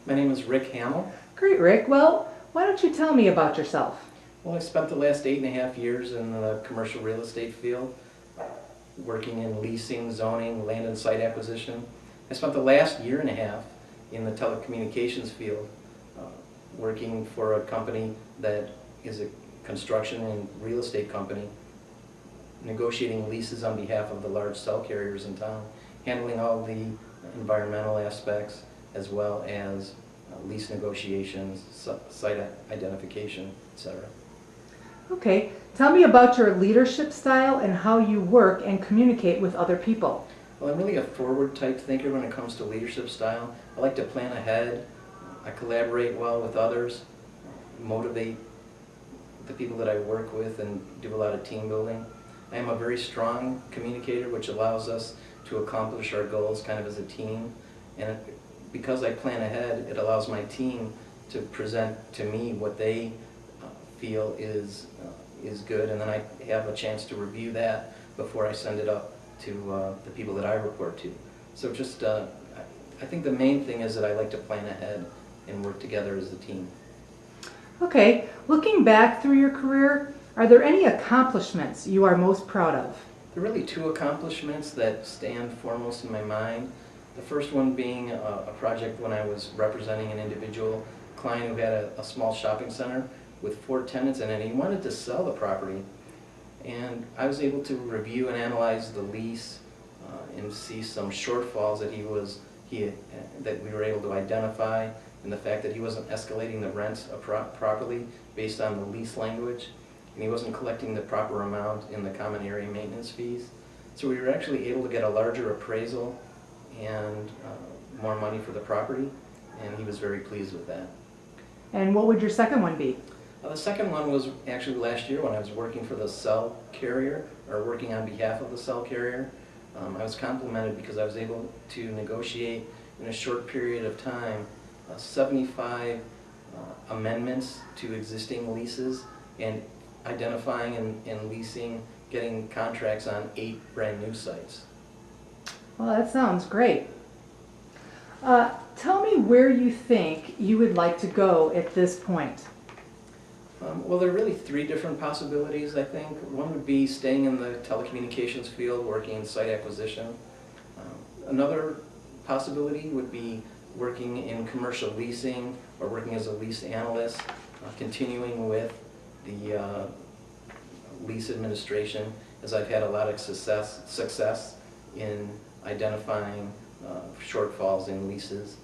My name is Rick Hammel. Great, Rick. Well, why don't you tell me about yourself? Well, I spent the last 8.5 years in the commercial real estate field, working in leasing, zoning, land and site acquisition. I spent the last 1.5 years in the telecommunications field, working for a company that is a construction and real estate company, negotiating leases on behalf of the large cell carriers in town, handling all the environmental aspects as well as lease negotiations, site identification, etc. Okay, tell me about your leadership style and how you work and communicate with other people. Well, I'm really a forward type thinker when it comes to leadership style. I like to plan ahead. I collaborate well with others, motivate the people that I work with, and do a lot of team building. I am a very strong communicator, which allows us to accomplish our goals kind of as a team. And because I plan ahead, it allows my team to present to me what they feel is good, and then I have a chance to review that before I send it up to the people that I report to. So just, I think the main thing is that I like to plan ahead and work together as a team. Okay, looking back through your career, are there any accomplishments you are most proud of? There are really 2 accomplishments that stand foremost in my mind. The first one being a project when I was representing an individual client who had a small shopping center with 4 tenants in it, and he wanted to sell the property. And I was able to review and analyze the lease and see some shortfalls that that we were able to identify, and the fact that he wasn't escalating the rents properly based on the lease language, and he wasn't collecting the proper amount in the common area maintenance fees. So we were actually able to get a larger appraisal and more money for the property, and he was very pleased with that. And what would your second one be? The second one was actually last year when I was working for the cell carrier, or working on behalf of the cell carrier. I was complimented because I was able to negotiate in a short period of time 75 amendments to existing leases, and identifying and leasing, getting contracts on 8 brand new sites. Well, that sounds great. Tell me where you think you would like to go at this point. Well, there are really 3 different possibilities, I think. One would be staying in the telecommunications field, working in site acquisition. Another possibility would be working in commercial leasing or working as a lease analyst, continuing with the lease administration, as I've had a lot of success in identifying shortfalls in leases.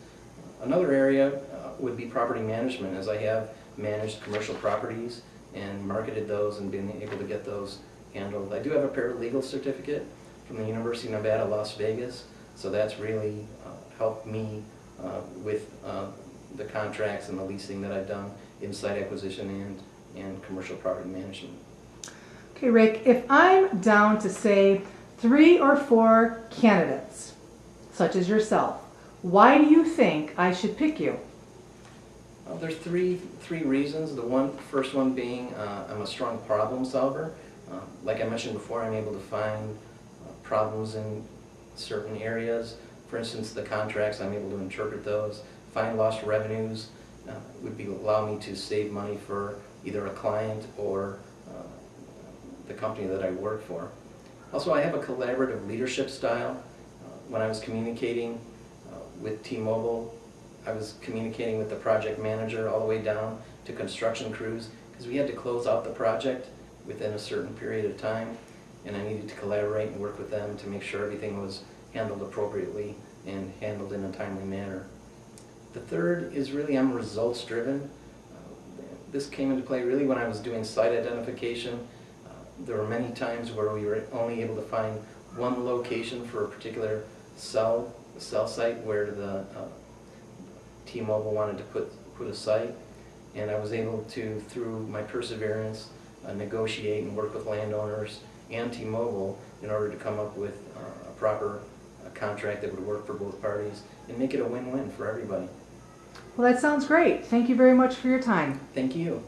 Another area would be property management, as I have managed commercial properties and marketed those and been able to get those handled. I do have a paralegal certificate from the University of Nevada, Las Vegas, so that's really helped me with the contracts and the leasing that I've done in site acquisition and commercial property management. Okay, Rick, if I'm down to say 3 or 4 candidates, such as yourself, why do you think I should pick you? There's three reasons. The first one being I'm a strong problem solver. Like I mentioned before, I'm able to find problems in certain areas. For instance, the contracts, I'm able to interpret those. Find lost revenues would allow me to save money for either a client or the company that I work for. Also, I have a collaborative leadership style. When I was communicating with T-Mobile, I was communicating with the project manager all the way down to construction crews, because we had to close out the project within a certain period of time, and I needed to collaborate and work with them to make sure everything was handled appropriately and handled in a timely manner. The third is really I'm results driven. This came into play really when I was doing site identification. There were many times where we were only able to find one location for a particular cell site where the T-Mobile wanted to put a site, and I was able to, through my perseverance, negotiate and work with landowners and T-Mobile in order to come up with a proper contract that would work for both parties and make it a win-win for everybody. Well, that sounds great. Thank you very much for your time. Thank you.